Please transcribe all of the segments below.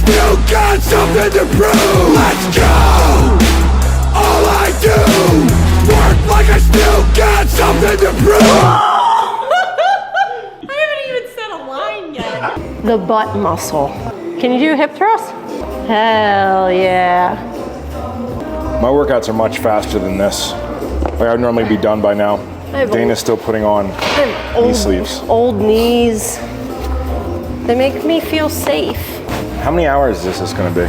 still got something to prove. Let's go. All I do, work like I still got something to prove. I haven't even said a line yet. The butt muscle. Can you do hip thrusts? Hell yeah. My workouts are much faster than this. Like I'd normally be done by now. Dana's still putting on knee sleeves. Old knees. They make me feel safe. How many hours is this gonna be?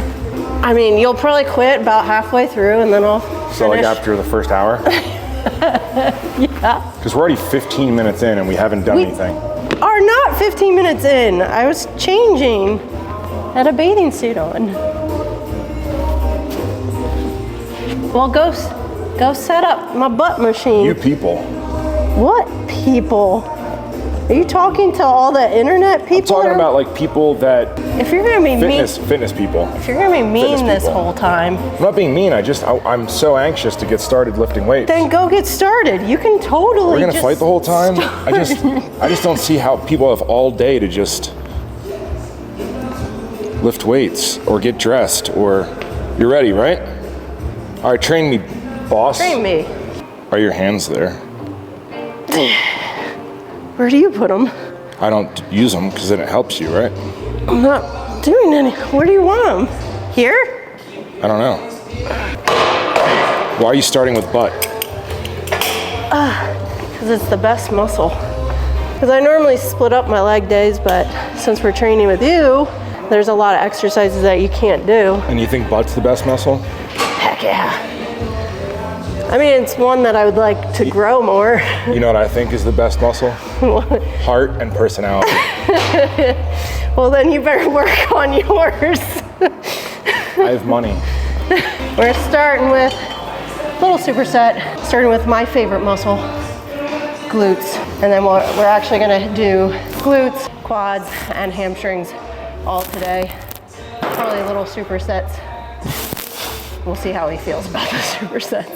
I mean, you'll probably quit about halfway through and then I'll So like after the first hour? Yeah. Because we're already 15 minutes in and we haven't done anything. Are not 15 minutes in. I was changing. Had a bathing suit on. Well, go set up my butt machine. You people. What people? Are you talking to all the internet people? I'm talking about like people that if you're gonna be fitness people. If you're gonna be mean this whole time. I'm not being mean. I'm so anxious to get started lifting weights. Then go get started. You can totally. We're gonna fight the whole time. I just don't see how people have all day to just lift weights or get dressed or you're ready, right? All right, train me, boss. Train me. Are your hands there? Where do you put them? I don't use them because then it helps you, right? I'm not doing any. Where do you want them? Here? I don't know. Why are you starting with butt? Because it's the best muscle. Because I normally split up my leg days, but since we're training with you, there's a lot of exercises that you can't do. And you think butt's the best muscle? Heck yeah. I mean, it's one that I would like to grow more. You know what I think is the best muscle? Heart and personality. Well, then you better work on yours. I have money. We're starting with a little superset, starting with my favorite muscle, glutes. And then we're actually gonna do glutes, quads, and hamstrings all today. Probably little supersets. We'll see how he feels about the supersets.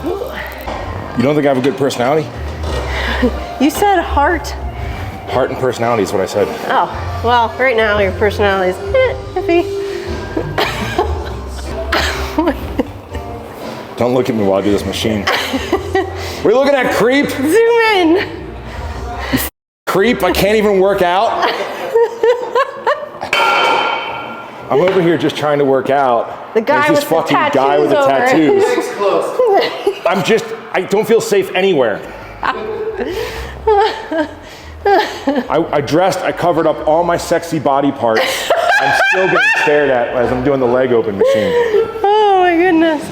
You don't think I have a good personality? You said heart. Heart and personality is what I said. Oh, well, right now your personality is iffy. Don't look at me while I do this machine. What are you looking at, creep? Zoom in. You creep, I can't even work out. I'm over here just trying to work out. The guy with the fucking tattoos guy with the over. tattoos. I don't feel safe anywhere. I dressed, I covered up all my sexy body parts. I'm still getting stared at as I'm doing the leg open machine. Oh my goodness.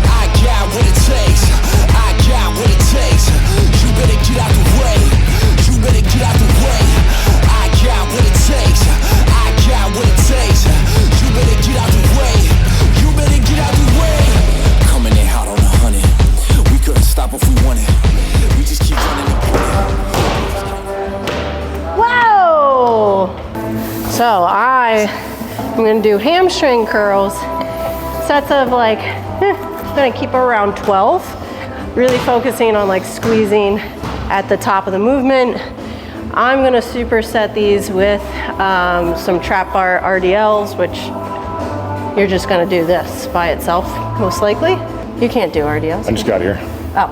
I got what it takes. I got what it takes. You better get out the way. You better get out the way. I got what it takes. I got what it takes. You better get out the way. You better get out the way. Coming in hot on 100. We couldn't stop if we wanted. We just keep running and Whoa! So I'm gonna do hamstring curls. Sets of like, I'm gonna keep around 12. Really focusing on like squeezing at the top of the movement. I'm gonna superset these with some trap bar RDLs, which you're just gonna do this by itself, most likely. You can't do RDLs. I just got here. Oh.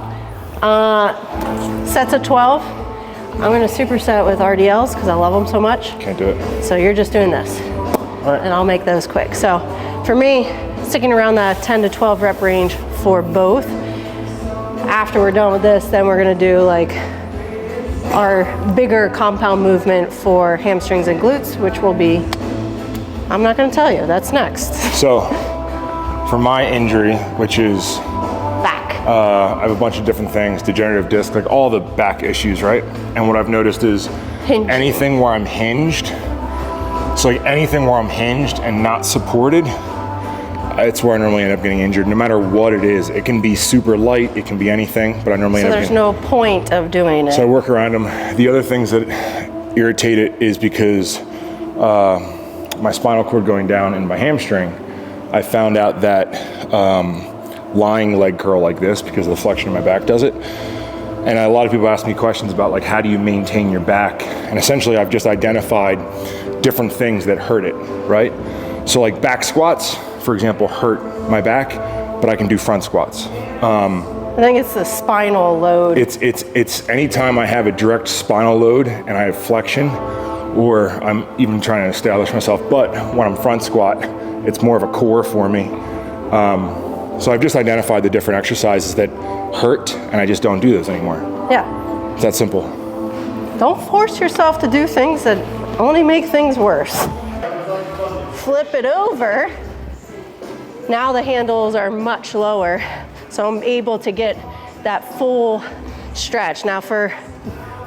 Sets of 12. I'm gonna superset with RDLs because I love them so much. Can't do it. So you're just doing this. All right. And I'll make those quick. So for me, sticking around that 10 to 12 rep range for both. After we're done with this, then we're gonna do like our bigger compound movement for hamstrings and glutes, which will be, I'm not gonna tell you, that's next. So, for my injury, which is, Back. I have a bunch of different things, degenerative disc, like all the back issues, right? And what I've noticed is Hinged. anything where I'm hinged, so like anything where I'm hinged and not supported, it's where I normally end up getting injured, no matter what it is. It can be super light, it can be anything, but I normally end up there's no point of doing it. So I work around them. The other things that irritate it is because my spinal cord going down in my hamstring, I found out that lying leg curl like this, because of the flexion of my back does it, And a lot of people ask me questions about like, how do you maintain your back? And essentially I've just identified different things that hurt it, right? So like back squats, for example, hurt my back, but I can do front squats. I think it's the spinal load. It's anytime I have a direct spinal load and I have flexion, or I'm even trying to establish myself, but when I'm front squat, it's more of a core for me. So I've just identified the different exercises that hurt, and I just don't do those anymore. Yeah. It's that simple. Don't force yourself to do things that only make things worse. Flip it over. Now the handles are much lower, so I'm able to get that full stretch. Now for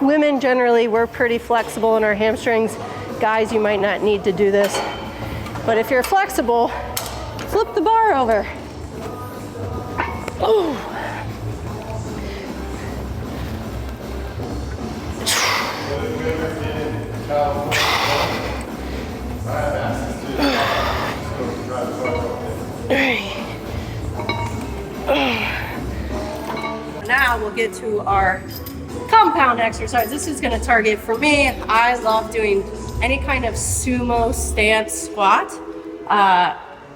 women, generally, we're pretty flexible in our hamstrings. Guys, you might not need to do this. But if you're flexible, flip the bar over. Ooh. Now we'll get to our compound exercise. This is going to target, for me, I love doing any kind of sumo stance squat.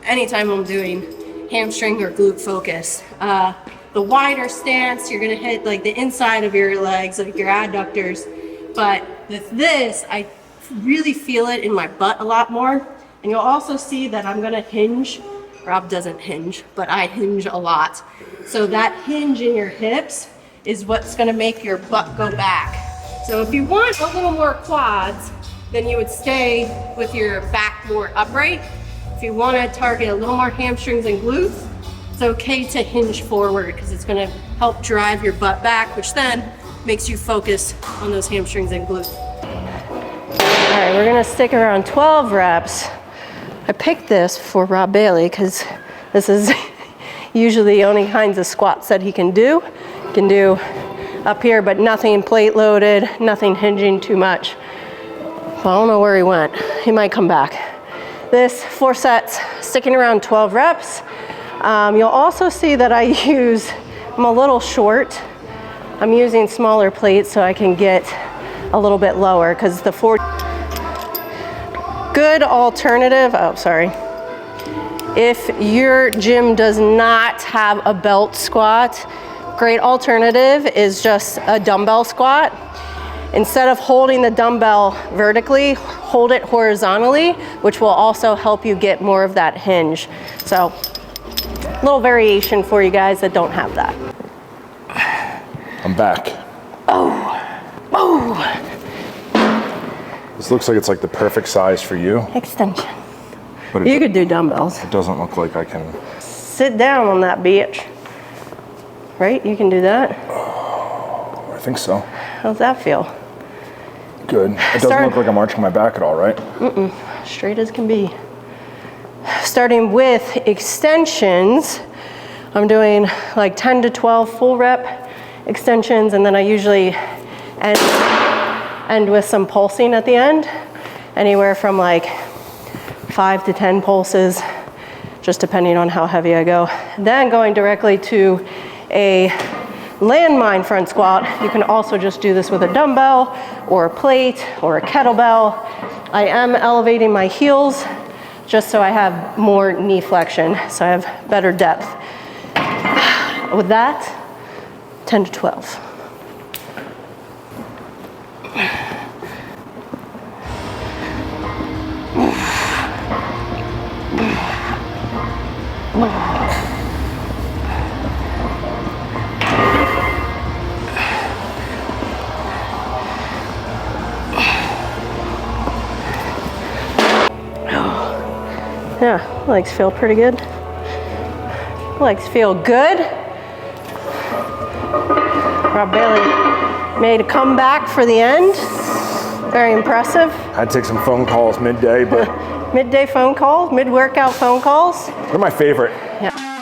Anytime I'm doing hamstring or glute focus. The wider stance, you're going to hit like the inside of your legs, like your adductors. But with this, I really feel it in my butt a lot more. And you'll also see that I'm going to hinge. Rob doesn't hinge, but I hinge a lot. So that hinge in your hips is what's going to make your butt go back. So if you want a little more quads, then you would stay with your back more upright. If you want to target a little more hamstrings and glutes, it's okay to hinge forward because it's going to help drive your butt back, which then makes you focus on those hamstrings and glutes. All right, we're going to stick around 12 reps. I picked this for Rob Bailey because this is usually the only kinds of squats that he can do. He can do up here, but nothing plate loaded, nothing hinging too much. So I don't know where he went. He might come back. This 4 sets, sticking around 12 reps. You'll also see that I'm a little short. I'm using smaller plates so I can get a little bit lower because the 4. Good alternative, if your gym does not have a belt squat, great alternative is just a dumbbell squat. Instead of holding the dumbbell vertically, hold it horizontally, which will also help you get more of that hinge. So, a little variation for you guys that don't have that. I'm back. Oh. This looks like it's like the perfect size for you. Extension. But You could do dumbbells. It doesn't look like I can. Sit down on that bitch. Right? You can do that? Oh, I think so. How's that feel? Good. It doesn't look like I'm arching my back at all, right? Straight as can be. Starting with extensions, I'm doing like 10 to 12 full rep extensions, and then I usually end with some pulsing at the end, anywhere from like 5 to 10 pulses, just depending on how heavy I go. Then going directly to a landmine front squat. You can also just do this with a dumbbell or a plate or a kettlebell. I am elevating my heels just so I have more knee flexion, so I have better depth. With that, 10 to 12. Yeah, legs feel pretty good. Legs feel good. Rob Bailey made a comeback for the end. Very impressive. I'd take some phone calls midday, but Midday phone calls, mid-workout phone calls. they're my favorite. Yeah.